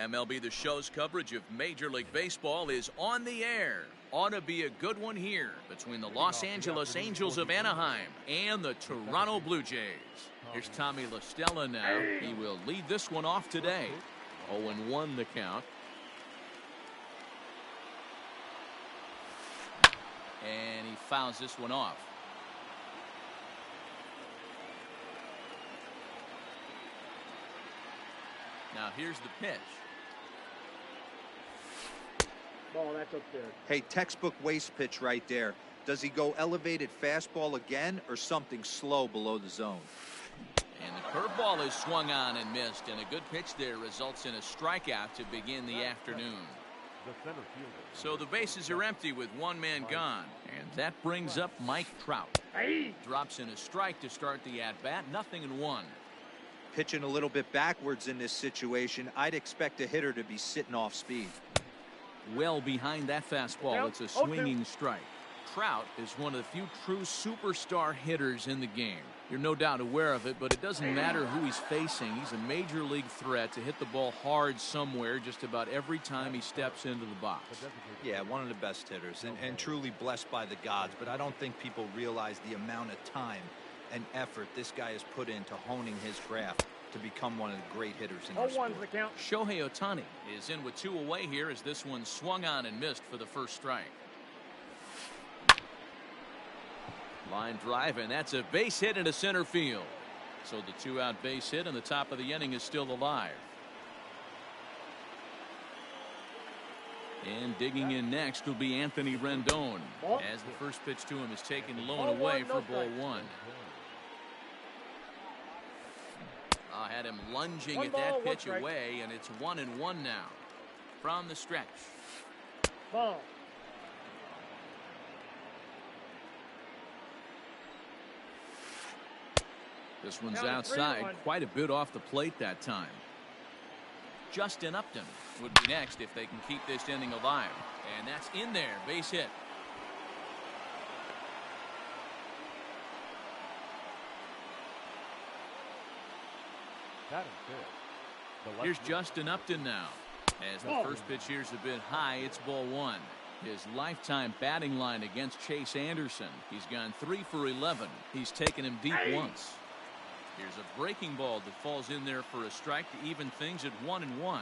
MLB The Show's coverage of Major League Baseball is on the air. Ought to be a good one here between the Los Angeles Angels of Anaheim and the Toronto Blue Jays. Here's Tommy La Stella now. He will lead this one off today. 0-1 the count. And he fouls this one off. Now here's the pitch. Ball, that's up there. Hey, textbook waste pitch right there. Does he go elevated fastball again or something slow below the zone? And the curveball is swung on and missed, and a good pitch there results in a strikeout to begin the afternoon. So the bases are empty with one man gone, and that brings up Mike Trout. Drops in a strike to start the at-bat, 0-1. Pitching a little bit backwards in this situation, I'd expect a hitter to be sitting off speed. Well behind that fastball, it's a swinging strike. Trout is one of the few true superstar hitters in the game. You're no doubt aware of it, but it doesn't matter who he's facing. He's a major league threat to hit the ball hard somewhere just about every time he steps into the box. Yeah, one of the best hitters and truly blessed by the gods, but I don't think people realize the amount of time and effort this guy has put into honing his craft to become one of the great hitters in the sport. Shohei Ohtani is in with two away here as this one swung on and missed for the first strike. Line drive, and that's a base hit into center field. So the two-out base hit in the top of the inning is still alive. And digging in next will be Anthony Rendon as the first pitch to him is taken low and away for ball one. Had him lunging at that pitch away, and it's 1-1 now from the stretch. Ball. This one's outside, quite a bit off the plate that time. Justin Upton would be next if they can keep this inning alive, and that's in there, base hit. Here's Justin Upton now. As the first pitch here's a bit high, it's ball one. His lifetime batting line against Chase Anderson. He's gone 3 for 11. He's taken him deep once. Here's a breaking ball that falls in there for a strike to even things at 1-1.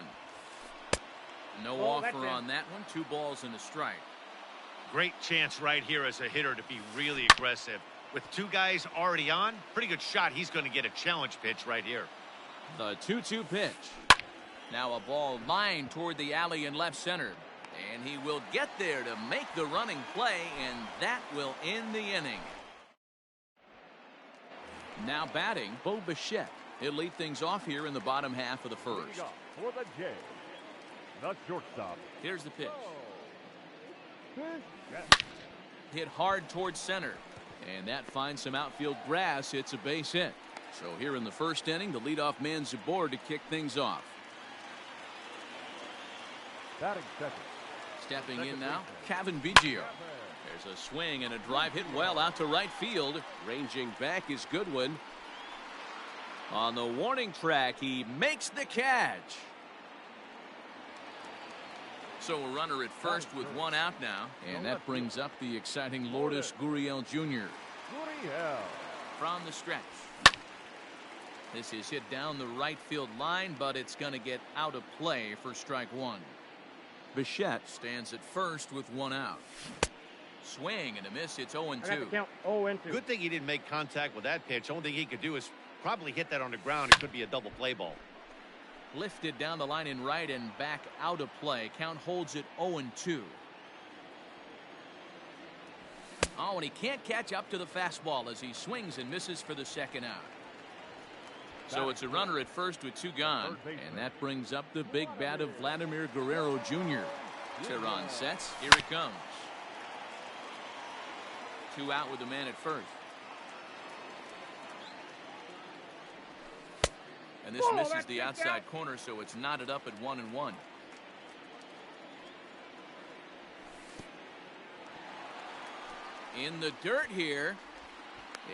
No offer on that one. 2 balls and a strike. Great chance right here as a hitter to be really aggressive. With 2 guys already on, pretty good shot. He's going to get a challenge pitch right here. The 2-2 pitch. Now a ball lined toward the alley in left center. And he will get there to make the running play, and that will end the inning. Now batting, Bo Bichette. He'll lead things off here in the bottom half of the first. For the Jays, the shortstop. Here's the pitch. Hit hard towards center. And that finds some outfield grass. It's a base hit. So here in the first inning, the leadoff man's aboard to kick things off. Batting second. Stepping in now, Kevin Biggio. There's a swing and a drive hit well out to right field. Ranging back is Goodwin. On the warning track, he makes the catch. So a runner at first with 1 out now. And that brings up the exciting Lourdes Gurriel Jr. From the stretch. This is hit down the right field line, but it's going to get out of play for strike 1. Bichette stands at first with 1 out. Swing and a miss. It's 0-2. Good thing he didn't make contact with that pitch. Only thing he could do is probably hit that on the ground. It could be a double play ball. Lifted down the line in right and back out of play. Count holds it 0-2. Oh, and he can't catch up to the fastball as he swings and misses for the second out. So it's a runner at first with 2 gone, and that brings up the big bat of Vladimir Guerrero Jr. Tehran sets. Here it comes. 2 out with the man at first. And this misses the outside corner, so it's knotted up at 1-1. In the dirt here.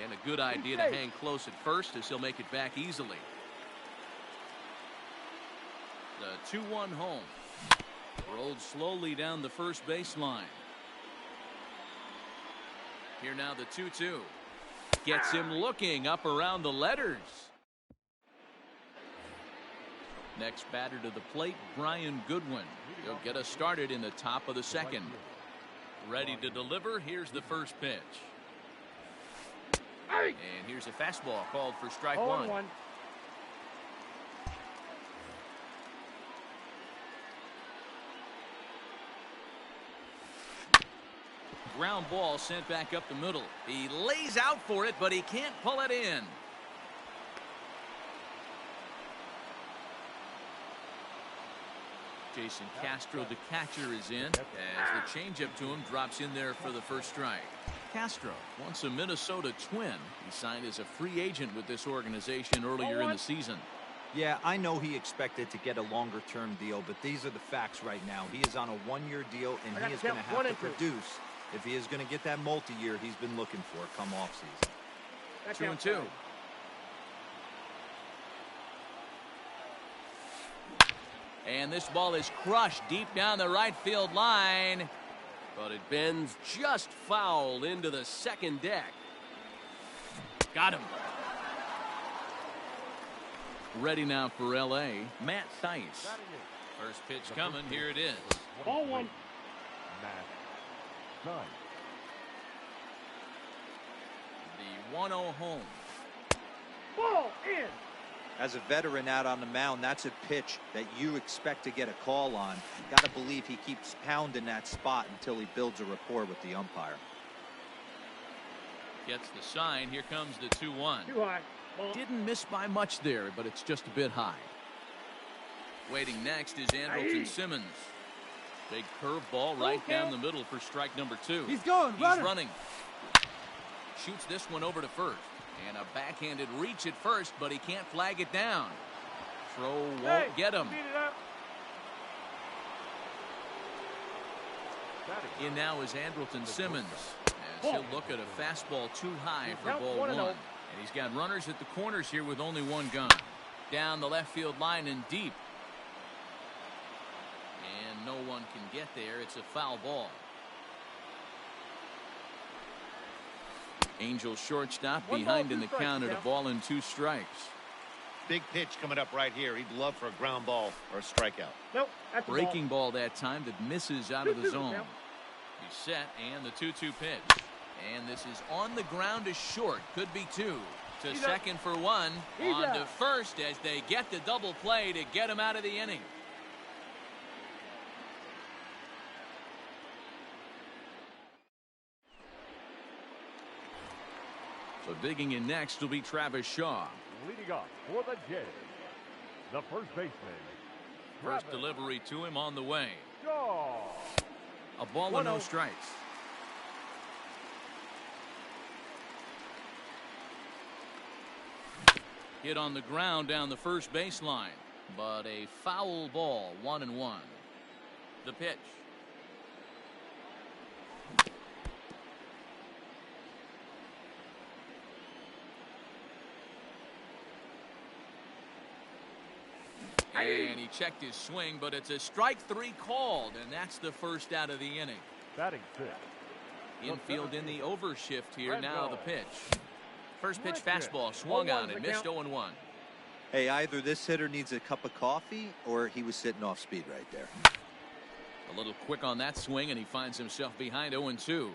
And a good idea to hang close at first as he'll make it back easily. The 2-1 home. Rolled slowly down the first baseline. Here now the 2-2. Gets him looking up around the letters. Next batter to the plate, Brian Goodwin. He'll get us started in the top of the second. Ready to deliver. Here's the first pitch. And here's a fastball called for strike one. Ground ball sent back up the middle. He lays out for it, but he can't pull it in. Jason Castro, the catcher, is in as the changeup to him drops in there for the first strike. Castro, once a Minnesota Twin, he signed as a free agent with this organization earlier in the season. Yeah, I know he expected to get a longer-term deal, but these are the facts right now. He is on a one-year deal, and he is going to have to produce if he is going to get that multi-year he's been looking for come off-season. 2-2. And this ball is crushed deep down the right field line. But it bends just foul into the second deck. Got him. Ready now for L.A., Matt Theis. First pitch coming. Here it is. Ball one. Matt Theis. The 1-0 home. Ball in. As a veteran out on the mound, that's a pitch that you expect to get a call on. Got to believe he keeps pounding that spot until he builds a rapport with the umpire. Gets the sign. Here comes the 2-1. Too high. Ball. Didn't miss by much there, but it's just a bit high. Waiting next is Andrelton Simmons. Big curveball right down the middle for strike number 2. He's going. He's running. Shoots this one over to first. And a backhanded reach at first, but he can't flag it down. Throw won't get him. In now is Andrelton Simmons, as he'll look at a fastball too high for ball 1. And he's got runners at the corners here with only one gun. Down the left field line and deep. And no one can get there. It's a foul ball. Angels shortstop behind in the count at a ball and 2 strikes. Big pitch coming up right here. He'd love for a ground ball or a strikeout. Nope, that's breaking ball that time that misses out of the zone. He's set, and the 2-2 pitch. And this is on the ground to short. Could be 2. To second for 1. On to first as they get the double play to get him out of the inning. So digging in next will be Travis Shaw. Leading off for the Jays, the first baseman. First delivery to him on the way. Shaw. A ball and no strikes. Hit on the ground down the first baseline, but a foul ball, 1-1. The pitch. And he checked his swing, but it's a strike 3 called, and that's the first out of the inning. Batting 6. Infield in the overshift here. Now the pitch. First pitch fastball swung on and missed 0-1. Hey, either this hitter needs a cup of coffee or he was sitting off speed right there. A little quick on that swing, and he finds himself behind 0-2.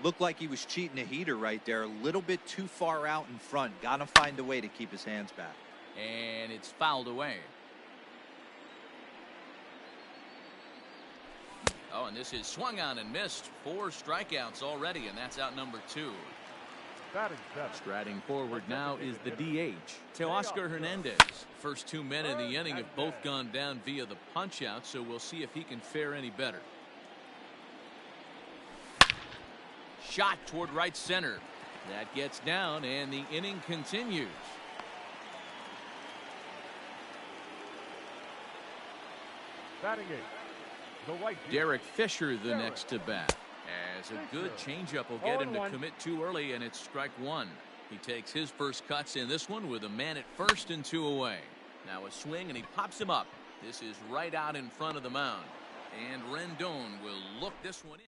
Looked like he was cheating a heater right there. A little bit too far out in front. Got to find a way to keep his hands back. And it's fouled away. Oh, and this is swung on and missed. 4 strikeouts already, and that's out number 2. Striding forward now is the DH, Teoscar Hernandez. First 2 men in the inning have both gone down via the punch-out, so we'll see if he can fare any better. Shot toward right center. That gets down, and the inning continues. Batting 8. Derek Fisher the next to bat, as a good changeup will get him to commit too early, and it's strike 1. He takes his first cuts in this one with a man at first and 2 away. Now a swing, and he pops him up. This is right out in front of the mound. And Rendon will look this one in.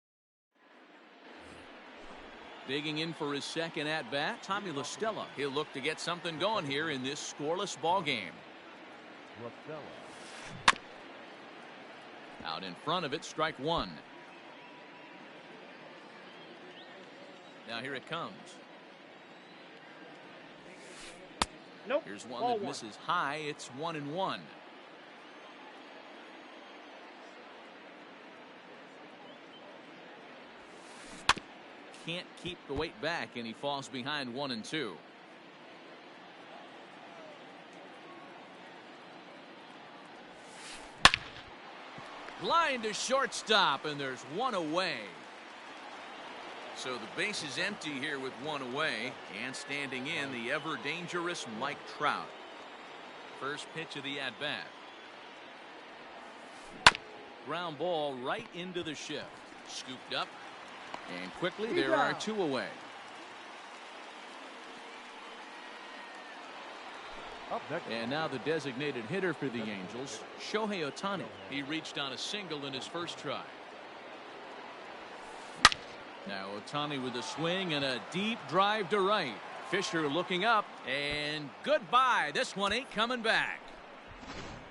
Digging in for his second at-bat, Tommy La Stella. He'll look to get something going here in this scoreless ball game. Out in front of it, strike one. Now here it comes. Nope. Here's one Ball that misses high. It's 1-1. Can't keep the weight back, and he falls behind 1-2. Line to shortstop, and there's one away. So the base is empty here with one away, and standing in the ever dangerous Mike Trout. First pitch of the at-bat. Ground ball right into the shift. Scooped up, and quickly there are two away. And now the designated hitter for the Angels, Shohei Ohtani. He reached on a single in his first try. Now Ohtani with a swing and a deep drive to right. Fisher looking up, and goodbye. This one ain't coming back.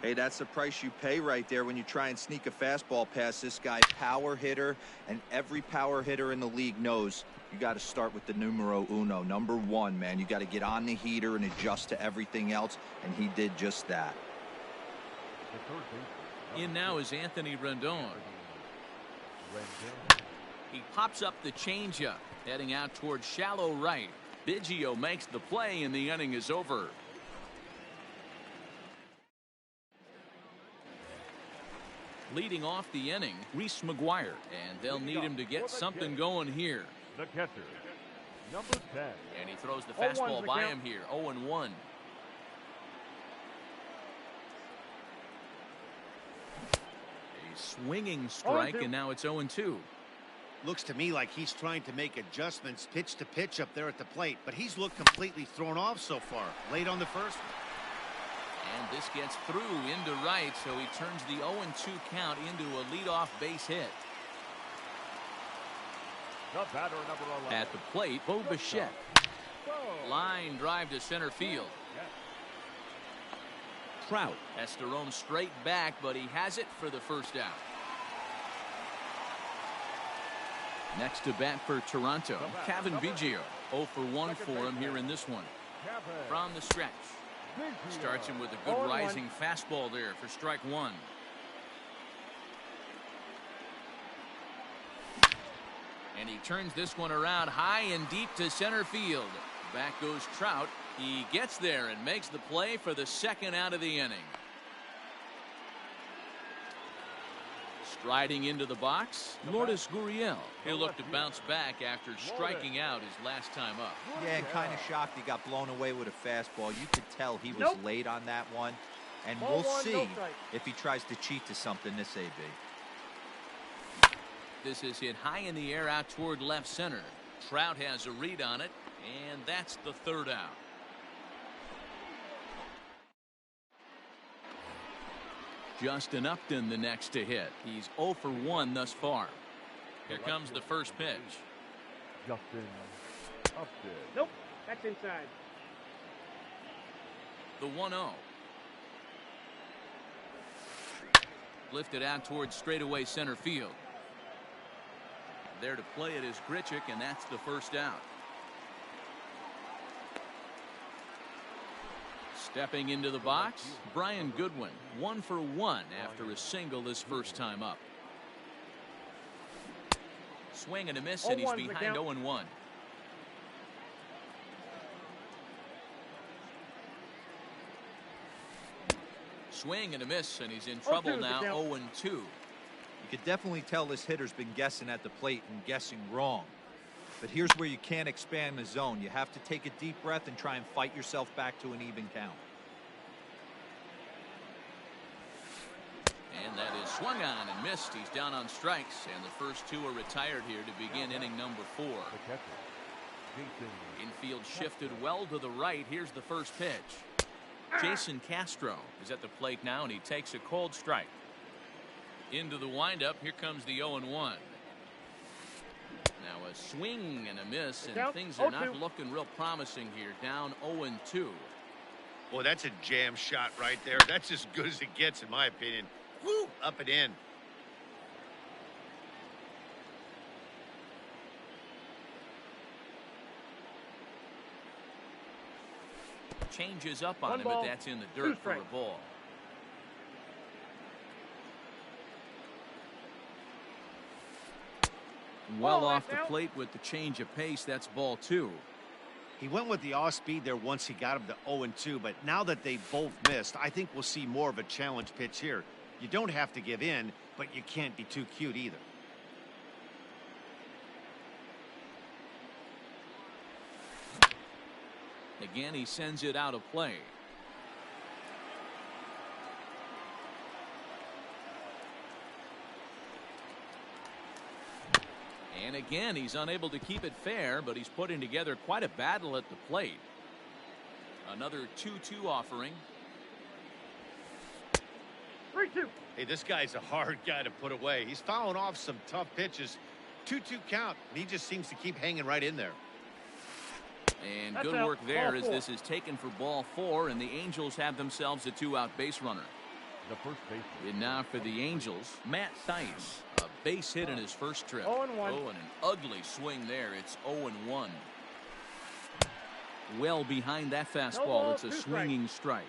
Hey, that's the price you pay right there when you try and sneak a fastball past this guy. Power hitter, and every power hitter in the league knows you got to start with the numero uno, number one, man. You got to get on the heater and adjust to everything else, and he did just that. In now is Anthony Rendon. He pops up the changeup, heading out towards shallow right. Biggio makes the play, and the inning is over. Leading off the inning, Reese McGuire, and they'll need him to get something going here. The catcher, number 10. And he throws the fastball by him here. 0-1. A swinging strike, and now it's 0-2. Looks to me like he's trying to make adjustments pitch to pitch up there at the plate, but he's looked completely thrown off so far. Late on the first. And this gets through into right, so he turns the 0-2 count into a leadoff base hit. The batter, number 11. At the plate, Bo Bichette. Line drive to center field. Trout has to roam straight back, but he has it for the first out. Next to bat for Toronto, Kevin Biggio. 0 for 1 for him here in this one. From the stretch. Starts him with a good rising fastball there for strike one. And he turns this one around high and deep to center field. Back goes Trout. He gets there and makes the play for the second out of the inning. Striding into the box, Lourdes Gurriel. He'll look to bounce back after striking out his last time up. Yeah, and kind of shocked he got blown away with a fastball. You could tell he was late on that one. And we'll see if he tries to cheat to something this AB. This is hit high in the air out toward left center. Trout has a read on it, and that's the third out. Justin Upton the next to hit. He's 0 for 1 thus far. Here comes the first pitch. Justin Upton. Nope, that's inside. The 1-0. Lifted out towards straightaway center field. There to play it is Grichuk, and that's the first out. Stepping into the box, Brian Goodwin. 1 for 1 after a single his first time up. Swing and a miss, and he's behind 0-1. Swing and a miss, and he's in trouble now. 0-2. You could definitely tell this hitter's been guessing at the plate and guessing wrong. But here's where you can't expand the zone. You have to take a deep breath and try and fight yourself back to an even count. And that is swung on and missed. He's down on strikes, and the first two are retired here to begin inning number 4. Infield shifted well to the right. Here's the first pitch. Jason Castro is at the plate now, and he takes a cold strike. Into the windup. Here comes the 0-1. Now a swing and a miss, and things are not looking real promising here. Down 0-2. Boy, that's a jam shot right there. That's as good as it gets, in my opinion. Woo! Up and in. Changes up on him, but that's in the dirt for a ball. Well off the plate with the change of pace. That's ball 2. He went with the off speed there once he got him to 0-2, but now that they both missed, I think we'll see more of a challenge pitch here. You don't have to give in, but you can't be too cute either. Again, he sends it out of play. And again, he's unable to keep it fair, but he's putting together quite a battle at the plate. Another 2-2 offering. 3-2. Hey, this guy's a hard guy to put away. He's fouling off some tough pitches. 2-2 count, and he just seems to keep hanging right in there. And good work there as this is taken for ball 4, and the Angels have themselves a 2-out base runner. The first baseman. And now for the Angels, Matt Thaiss, a base hit in his first trip. 0-1. Oh, and an ugly swing there. It's 0-1. Well behind that fastball. It's a swinging strike.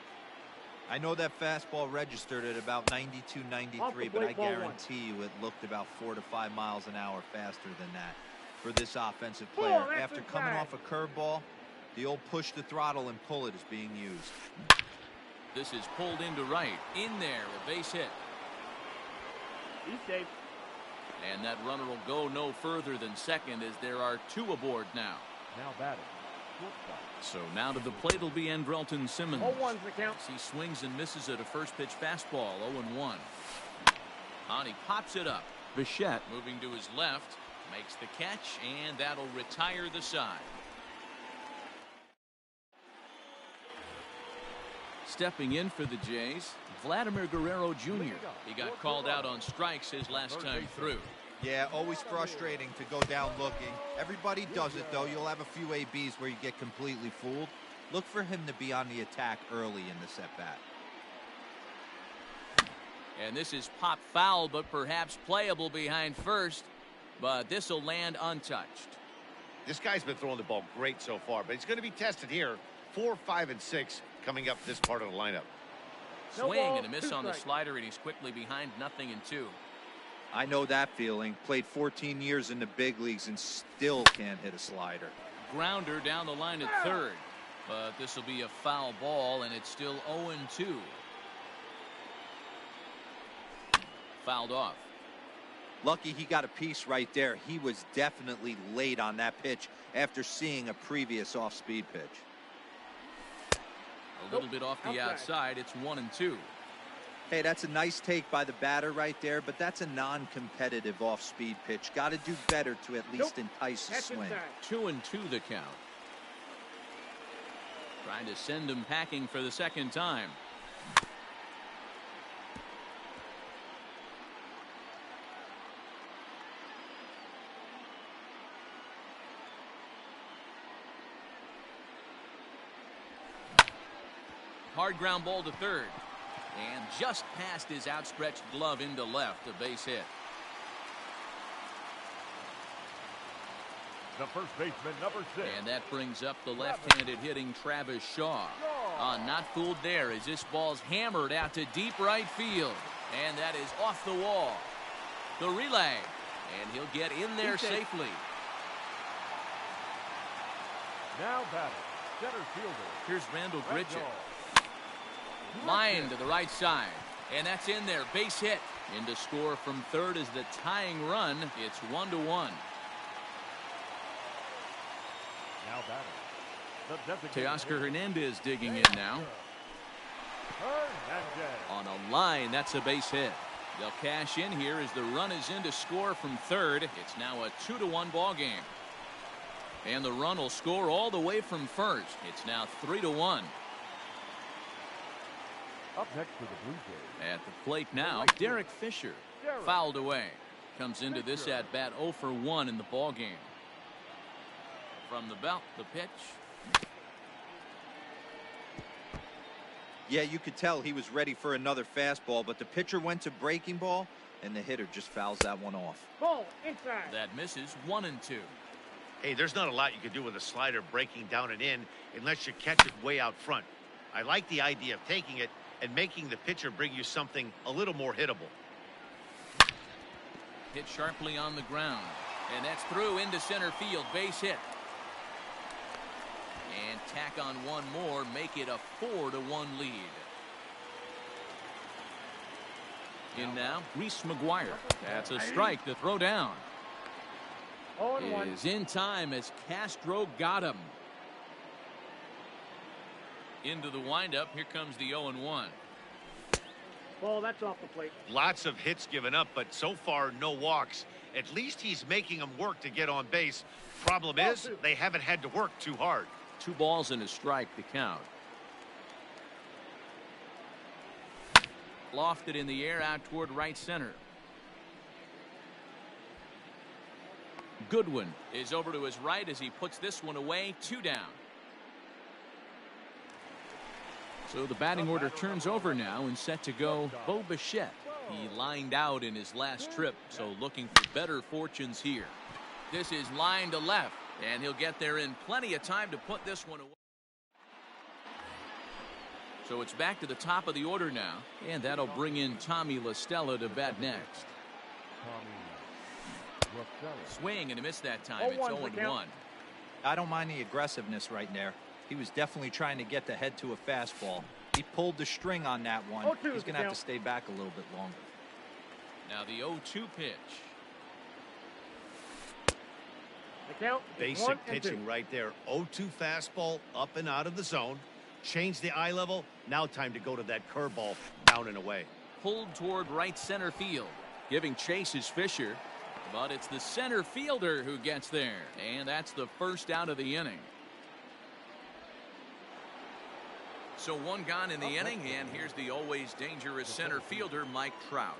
I know that fastball registered at about 92, 93, but I guarantee you it looked about 4 to 5 miles an hour faster than that for this offensive player. After coming off a curveball, the old push the throttle and pull it is being used. This is pulled into right. In there, a base hit. He's safe. And that runner will go no further than second as there are 2 aboard now. Now batting. So now to the plate will be Andrelton Simmons. 0-1's the count. He swings and misses at a first pitch fastball. 0-1. And he pops it up. Bichette moving to his left. Makes the catch, and that'll retire the side. Stepping in for the Jays, Vladimir Guerrero Jr. He got called out on strikes his last time through. Yeah, always frustrating to go down looking. Everybody does it, though. You'll have a few ABs where you get completely fooled. Look for him to be on the attack early in the at-bat. And this is pop foul, but perhaps playable behind first. But this will land untouched. This guy's been throwing the ball great so far, but he's going to be tested here. 4, 5, and 6 coming up this part of the lineup. Swing and a miss on the slider, and he's quickly behind 0-2. I know that feeling. Played 14 years in the big leagues and still can't hit a slider. Grounder down the line at third. But this will be a foul ball, and it's still 0-2. Fouled off. Lucky he got a piece right there. He was definitely late on that pitch after seeing a previous off-speed pitch. A little bit off the outside. It's 1-2. Hey, that's a nice take by the batter right there, but that's a non-competitive off-speed pitch. Got to do better to at least entice a swing. 2-2 the count. Trying to send him packing for the second time. Hard ground ball to third. And just past his outstretched glove into left, a base hit. The first baseman, number 6. And that brings up the left-handed hitting Travis Shaw. Not fooled there as this ball's hammered out to deep right field. And that is off the wall. The relay. And he'll get in there safely. Now batting, center fielder. Here's Randall Grichuk. Line to the right side. And that's in there. Base hit. In to score from third is the tying run. It's 1-1. Now batting. Teoscar Hernandez digging in now. On a line, that's a base hit. They'll cash in here as the run is in to score from third. It's now a 2-1 ball game. And the run will score all the way from first. It's now 3-1. Up next for the Blue Jays. At the plate now, Derek Fisher. Fouled away. Comes into this at-bat 0 for 1 in the ball game. From the belt, the pitch. Yeah, you could tell he was ready for another fastball, but the pitcher went to breaking ball, and the hitter just fouls that one off. Ball inside. That misses 1-2. Hey, there's not a lot you can do with a slider breaking down and in unless you catch it way out front. I like the idea of taking it and making the pitcher bring you something a little more hittable. Hit sharply on the ground, and that's through into center field. Base hit. And tack on one more, make it a 4-1 lead. In now, Reese McGuire. That's a strike to throw down. Is in time as Castro got him. Into the windup. Here comes the 0-1. Ball, that's off the plate. Lots of hits given up, but so far no walks. At least he's making them work to get on base. Problem is, they haven't had to work too hard. 2 balls and a strike to count. Lofted in the air out toward right center. Goodwin is over to his right as he puts this one away. 2 down. So the batting order turns over now and set to go Bo Bichette. He lined out in his last trip, so looking for better fortunes here. This is line to left, and he'll get there in plenty of time to put this one away. So it's back to the top of the order now, and that'll bring in Tommy La Stella to bat next. Swing and a miss that time. It's 0-1. I don't mind the aggressiveness right there. He was definitely trying to get the head to a fastball. He pulled the string on that one. He's going to have to stay back a little bit longer. Now the 0-2 pitch. The count is Basic pitching right there. 0-2 fastball up and out of the zone. Change the eye level. Now time to go to that curveball down and away. Pulled toward right center field. Giving chase is Fisher. But it's the center fielder who gets there. And that's the first out of the inning. So 1 gone in the inning, and here's the always dangerous center fielder, Mike Trout.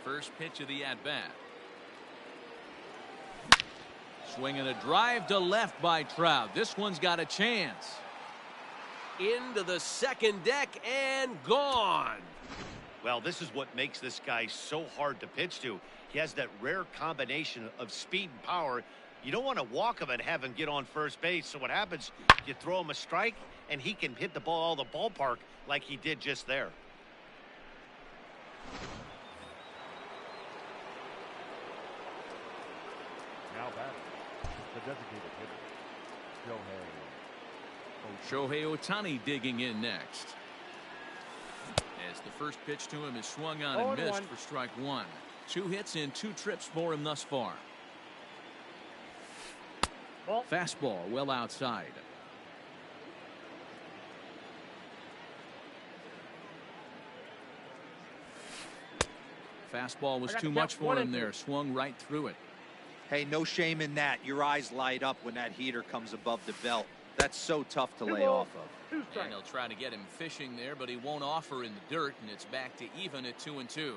First pitch of the at-bat. Swinging a drive to left by Trout. This one's got a chance. Into the second deck and gone. Well, this is what makes this guy so hard to pitch to. He has that rare combination of speed and power. You don't want to walk him and have him get on first base. So what happens, you throw him a strike, and he can hit the ball all the ballpark like he did just there. Now batting, the designated hitter, Shohei Ohtani digging in next. As the first pitch to him is swung on and missed for strike 1. 2 hits and 2 trips for him thus far. Fastball well outside. Fastball was too much for him there. Swung right through it. Hey, no shame in that. Your eyes light up when that heater comes above the belt. That's so tough to lay off of. And he'll try to get him fishing there, but he won't offer in the dirt, and it's back to even at 2-2.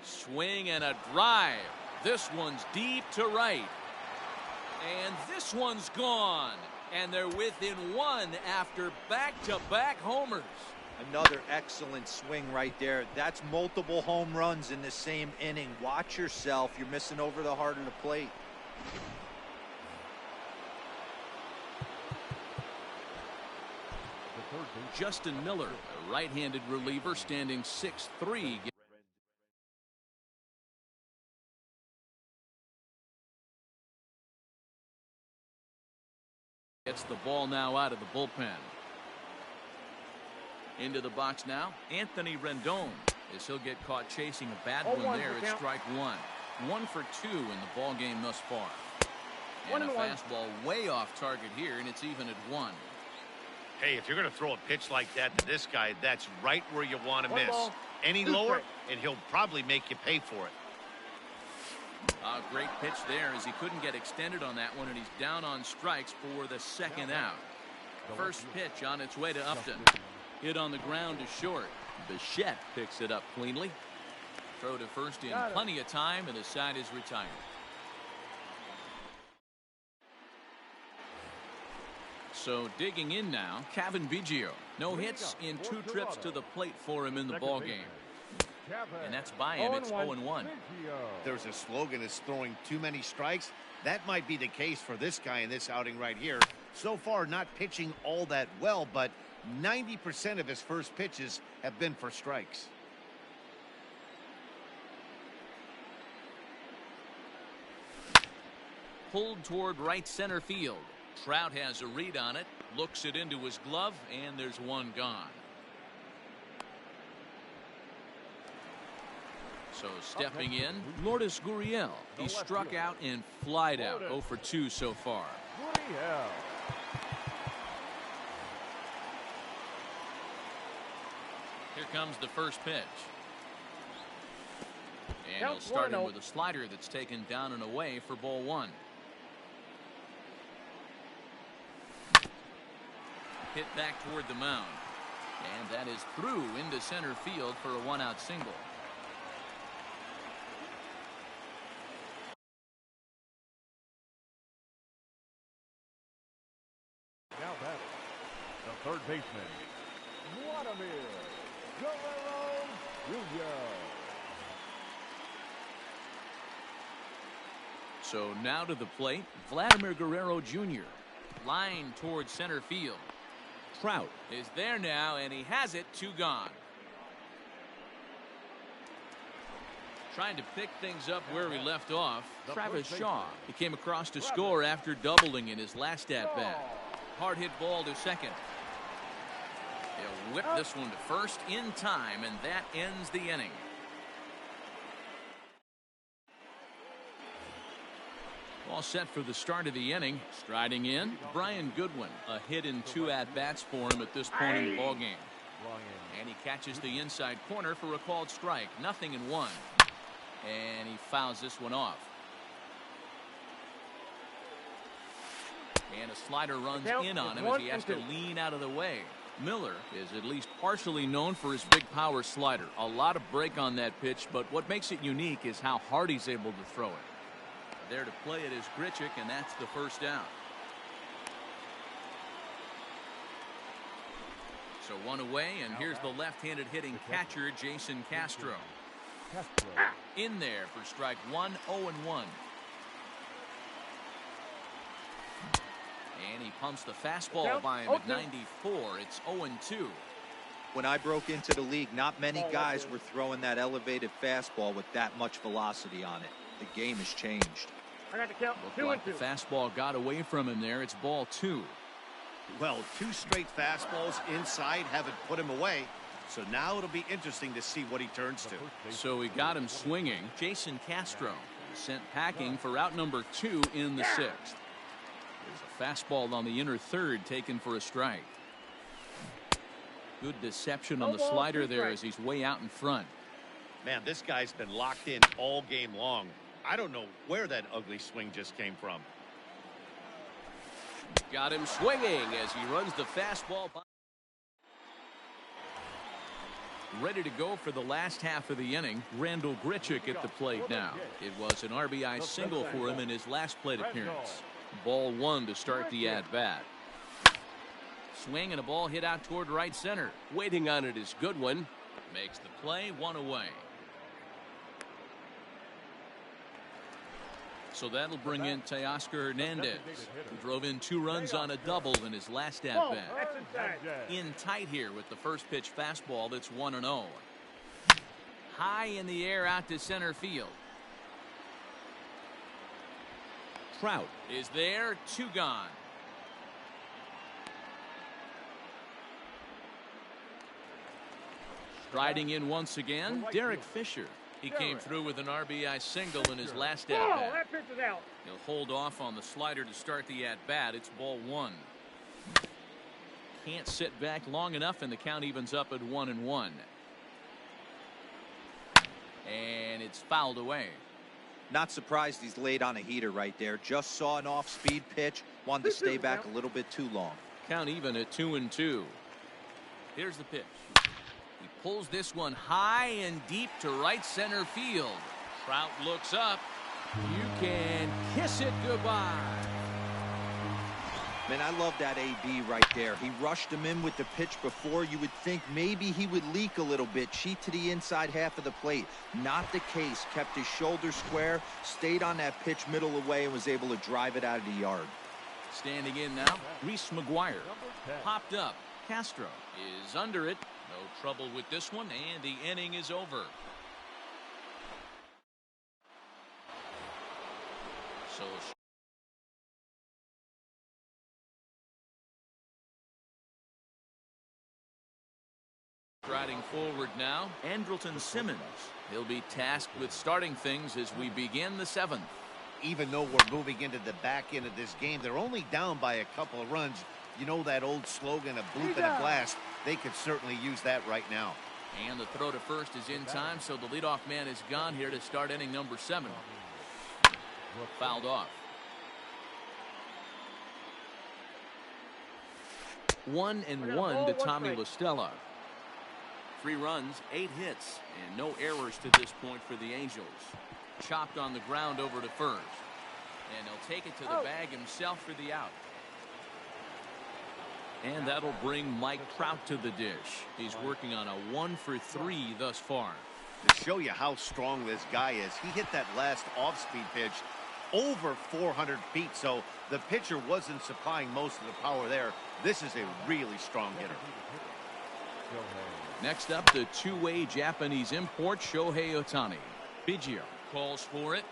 Swing and a drive. This one's deep to right. And this one's gone. And they're within 1 after back-to-back homers. Another excellent swing right there. That's multiple home runs in the same inning. Watch yourself. You're missing over the heart of the plate. Justin Miller, a right-handed reliever, standing 6'3". Gets the ball now out of the bullpen. Into the box now, Anthony Rendon, as he'll get caught chasing a bad one there at strike 1. 1 for 2 in the ball game thus far. And a fastball way off target here, and it's even at 1. Hey, if you're going to throw a pitch like that to this guy, that's right where you want to miss. Any lower, and he'll probably make you pay for it. A great pitch there as he couldn't get extended on that one, and he's down on strikes for the second out. First pitch on its way to Upton. Hit on the ground to short. Bichette picks it up cleanly. Throw to first in plenty of time, and the side is retired. So digging in now, Kevin Biggio. No hits in 2 trips to the plate for him in the ballgame. And that's by him. It's 0-1. There's a slogan, is throwing too many strikes. That might be the case for this guy in this outing right here. So far, not pitching all that well, but 90% of his first pitches have been for strikes. Pulled toward right center field. Trout has a read on it, looks it into his glove, and there's one gone. So stepping in, Lourdes Gurriel. He struck out and flied out. 0 for 2 so far. Here comes the first pitch. And he'll start in with a slider that's taken down and away for ball 1. Hit back toward the mound. And that is through into center field for a 1-out single. Now batting, the third baseman, Vladimir Guerrero Jr. So now to the plate, Vladimir Guerrero Jr. Line towards center field. Trout is there now, and he has it. 2 gone. Trying to pick things up where we left off, Travis Shaw. He came across to score after doubling in his last at-bat. Hard hit ball to second. He'll whip this one to first in time, and that ends the inning. All set for the start of the inning. Striding in, Brian Goodwin. A hit in 2 at-bats for him at this point in the ballgame. And he catches the inside corner for a called strike. 0-1. And he fouls this one off. And a slider runs in on him as he has to lean out of the way. Miller is at least partially known for his big power slider. A lot of break on that pitch, but what makes it unique is how hard he's able to throw it. There to play it is Grichuk, and that's the first down. So 1 away, and here's the left-handed hitting catcher, Jason Castro. In there for strike 1, 0-1. And he pumps the fastball by him at 94. It's 0-2. When I broke into the league, not many guys were throwing that elevated fastball with that much velocity on it. The game has changed. I got the count. Looked like the fastball got away from him there. It's ball 2. Well, 2 straight fastballs inside haven't put him away. So now it'll be interesting to see what he turns to. So he got him swinging. Jason Castro sent packing for out number 2 in the 6th. There's a fastball on the inner third taken for a strike. Good deception on the slider there as he's way out in front. Man, this guy's been locked in all game long. I don't know where that ugly swing just came from. Got him swinging as he runs the fastball by. Ready to go for the last half of the inning. Randall Grichuk at the plate now. It was an RBI single for him in his last plate appearance. Ball 1 to start the at-bat. Swing and a ball hit out toward right center. Waiting on it is Goodwin. Makes the play. 1 away. So that'll bring in Teoscar Hernandez, who drove in 2 runs on a double in his last at-bat. In tight here with the first pitch fastball that's 1-0. High in the air out to center field. Trout is there. 2 gone. Striding in once again, Derek Fisher. He came through with an RBI single in his last at-bat. That pitch is out. He'll hold off on the slider to start the at-bat. It's ball 1. Can't sit back long enough, and the count evens up at 1-1. And it's fouled away. Not surprised he's laid on a heater right there. Just saw an off-speed pitch. Wanted to stay back a little bit too long. Count even at 2-2. Here's the pitch. He pulls this one high and deep to right center field. Trout looks up. You can kiss it goodbye. Man, I love that AB right there. He rushed him in with the pitch before. You would think maybe he would leak a little bit, cheat to the inside half of the plate. Not the case. Kept his shoulder square, stayed on that pitch middle away, and was able to drive it out of the yard. Standing in now, Reese McGuire. Popped up. Castro is under it. No trouble with this one, and the inning is over. So striding forward now, Andrelton Simmons. He'll be tasked with starting things as we begin the 7th. Even though we're moving into the back end of this game, they're only down by a couple of runs. You know that old slogan, a bloop and a blast. They could certainly use that right now. And the throw to first is in time, so the leadoff man is gone here to start inning number 7. Fouled off. 1-1 to Tommy La Stella. 3 runs, 8 hits, and no errors to this point for the Angels. Chopped on the ground over to first. And he'll take it to the bag himself for the out. And that'll bring Mike Trout to the dish. He's working on a 1-for-3 thus far. To show you how strong this guy is, he hit that last off-speed pitch over 400 feet, so the pitcher wasn't supplying most of the power there. This is a really strong hitter. Next up, the two-way Japanese import, Shohei Ohtani. Biggio calls for it.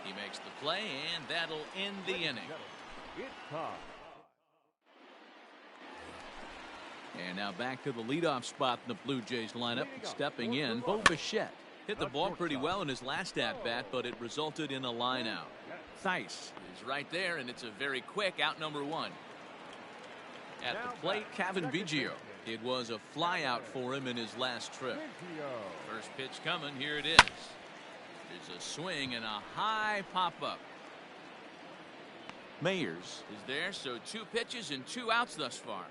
He makes the play, and that'll end the inning. And now back to the leadoff spot in the Blue Jays lineup. Stepping in, Bo Bichette. Hit the ball pretty well in his last at-bat, but it resulted in a line out. Theis is right there, and it's a very quick out number 1. At the plate, Kevin Biggio. It was a fly out for him in his last trip. First pitch coming. Here it is. There's a swing and a high pop-up. Mayers is there, so 2 pitches and 2 outs thus far.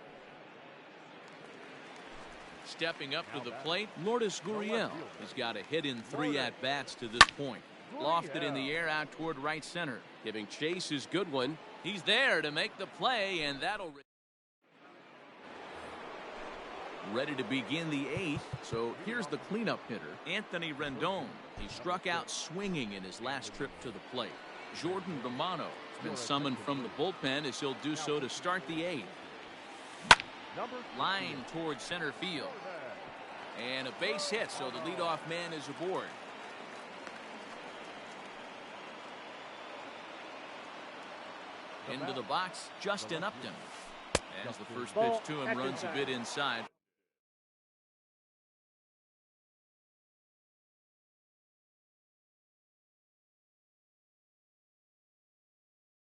Stepping up to the plate, Lourdes Gurriel has got a hit in 3 at-bats to this point. Lofted in the air out toward right center. Giving chase is Goodwin. He's there to make the play, and that'll... Ready to begin the 8th, so here's the cleanup hitter, Anthony Rendon. He struck out swinging in his last trip to the plate. Jordan Romano has been summoned from the bullpen as he'll do so to start the 8th. Line towards center field. And a base hit, so the leadoff man is aboard. Into the box, Justin Upton. As the first pitch to him runs a bit inside.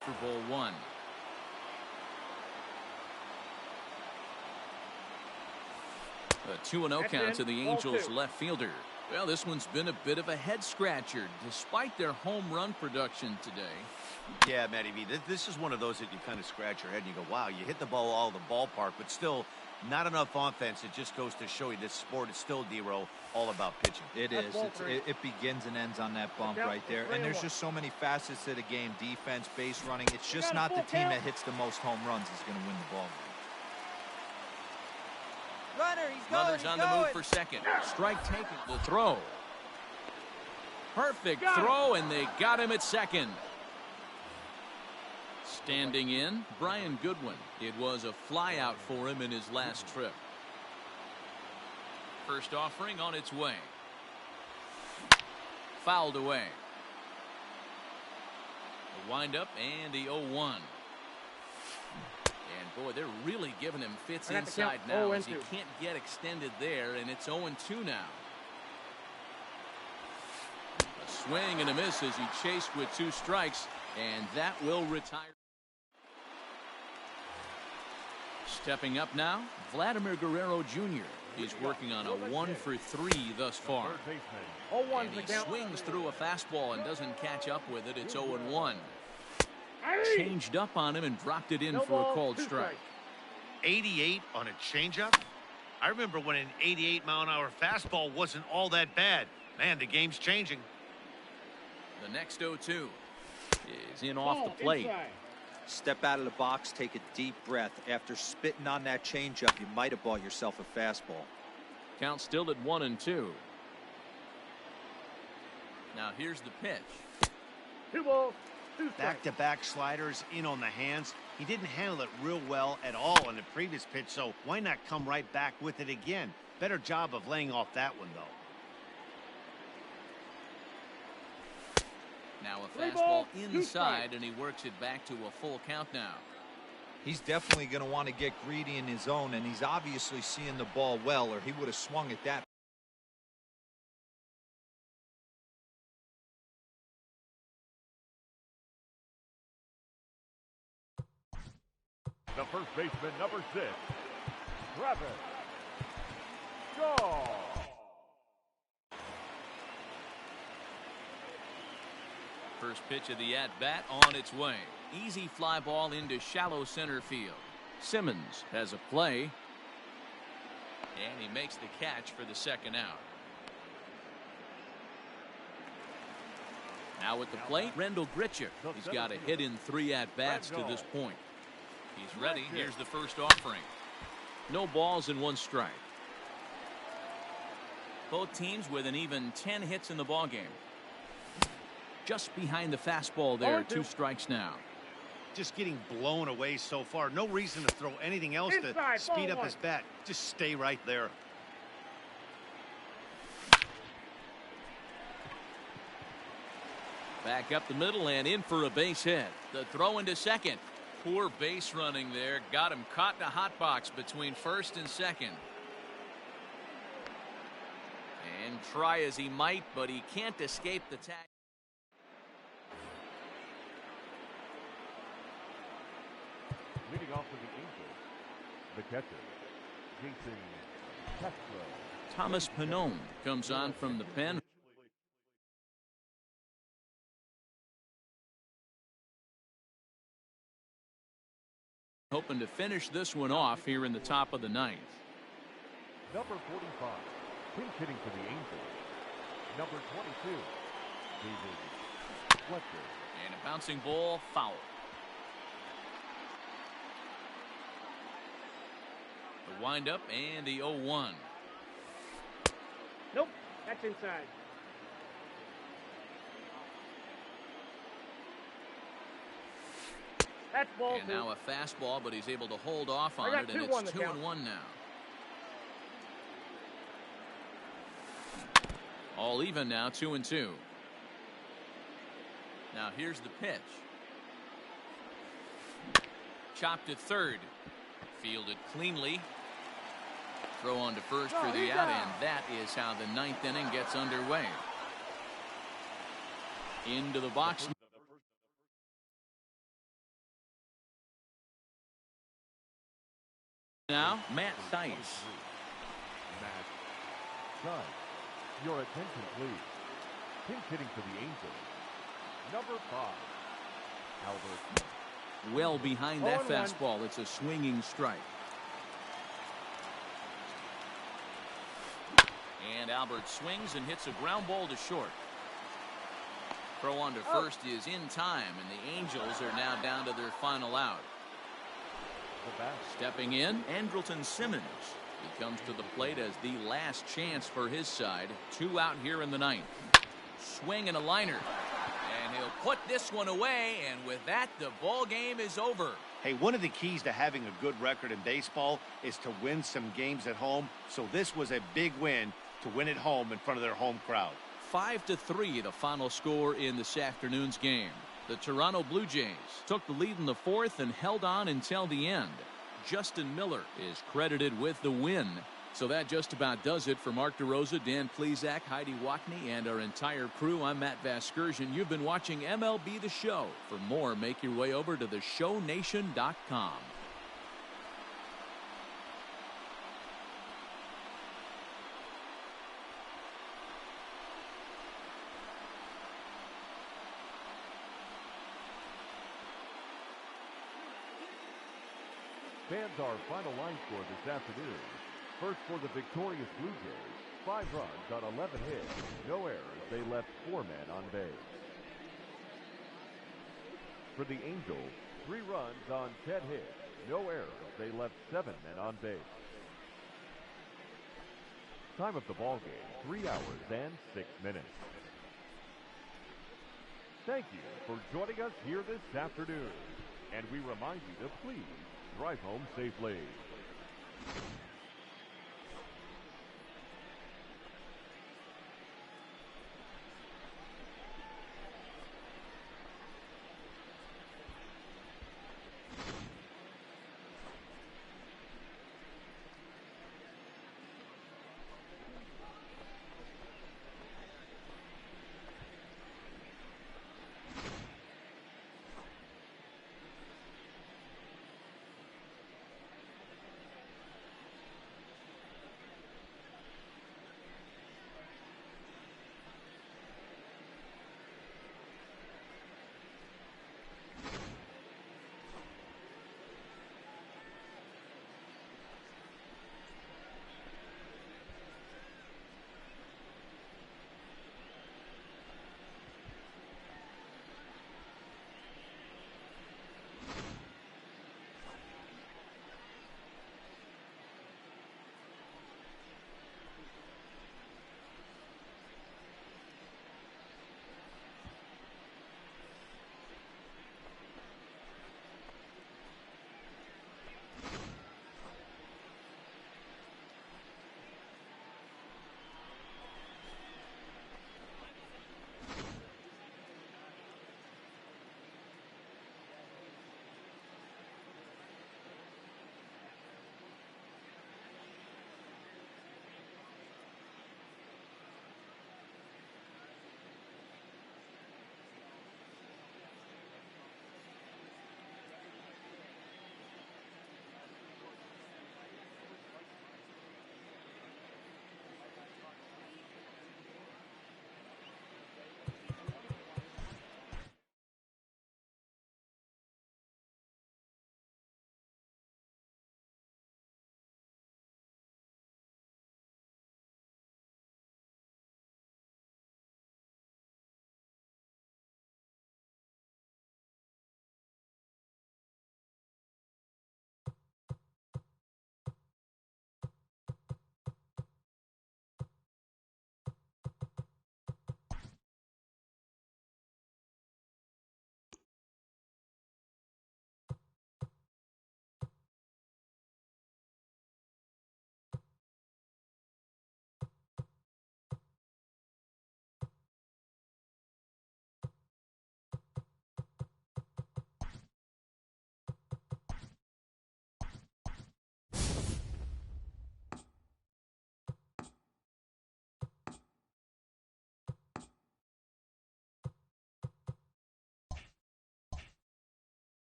For ball 1. A 2-0 count to the Angels left fielder. Well, this one's been a bit of a head scratcher despite their home run production today. Yeah, Matty V, this is one of those that you kind of scratch your head and you go, wow, you hit the ball all the ballpark, but still not enough offense. It just goes to show you this sport is still, D-Row, all about pitching. It is. It begins and ends on that bump right there. And there's just so many facets to the game. Defense, base running. It's just not the team that hits the most home runs is going to win the ball game. Runners on the move for second. Strike taken. The throw. Perfect throw, and they got him at second. Standing in, Brian Goodwin. It was a fly out for him in his last trip. First offering on its way. Fouled away. The windup and the 0-1. And boy, they're really giving him fits inside now as he can't get extended there, and it's 0-2 now. A swing and a miss as he chased with 2 strikes, and that will retire. Stepping up now, Vladimir Guerrero Jr. He's working on a 1-for-3 thus far. And he swings through a fastball and doesn't catch up with it. It's 0-1. Changed up on him and dropped it in for a called strike. 88 on a changeup? I remember when an 88-mile-an-hour fastball wasn't all that bad. Man, the game's changing. The next 0-2 is in off the plate. Step out of the box, take a deep breath. After spitting on that changeup, you might have bought yourself a fastball. Count still at 1-2. Now here's the pitch. 2 balls, 2 strikes. Back-to-back sliders in on the hands. He didn't handle it real well at all in the previous pitch, so why not come right back with it again? Better job of laying off that one, though. Now a fastball inside, and he works it back to a full count now. He's definitely going to want to get greedy in his zone, and he's obviously seeing the ball well, or he would have swung at that. The first baseman, number 6, Travis Shaw. First pitch of the at-bat on its way. Easy fly ball into shallow center field. Simmons has a play. And he makes the catch for the second out. Now at the plate, Rendell Grichuk. He's got a hit in 3 at-bats to this point. He's ready. Here's the first offering. No balls and 1 strike. Both teams with an even 10 hits in the ballgame. Just behind the fastball there. 2 strikes now. Just getting blown away so far. No reason to throw anything else to speed up his bat. Just stay right there. Back up the middle and in for a base hit. The throw into second. Poor base running there. Got him caught in a hot box between first and second. And try as he might, but he can't escape the tag. Leading off for the Angels, the catcher, Jason Castro. Thomas Pannone comes on from the pen. Hoping to finish this one off here in the top of the 9th. Number 45, pinch hitting for the Angels. Number 22, David Fletcher. And a bouncing ball, foul. The windup and the 0-1. Nope, that's inside. That's ball And 2. now a fastball, but he's able to hold off on it, and it's 2-1 now. All even now, 2-2. Now here's the pitch. Chopped at third. Fielded cleanly. Throw on to first for the out, and that is how the 9th inning gets underway. Into the box. Now, Matt Thaiss. Matt Thaiss. Your attention, please. Pinch hitting for the Angels. Number 5, Albert. Well behind that fastball. It's a swinging strike. And Albert swings and hits a ground ball to short. Throw on to first is in time, and the Angels are now down to their final out. Stepping in, Andrelton Simmons. He comes to the plate as the last chance for his side. 2 out here in the 9th. Swing and a liner. And he'll put this one away, and with that, the ball game is over. Hey, one of the keys to having a good record in baseball is to win some games at home. So this was a big win to win at home in front of their home crowd. 5-3, the final score in this afternoon's game. The Toronto Blue Jays took the lead in the 4th and held on until the end. Justin Miller is credited with the win. So that just about does it for Mark DeRosa, Dan Plesac, Heidi Wackney, and our entire crew. I'm Matt Vasgersian. You've been watching MLB The Show. For more, make your way over to theshownation.com. Fans, our final line score this afternoon. First for the victorious Blue Jays, 5 runs on 11 hits, no errors. They left 4 men on base. For the Angels, 3 runs on 10 hits, no errors. They left 7 men on base. Time of the ball game, 3 hours and 6 minutes. Thank you for joining us here this afternoon. And we remind you to please drive home safely.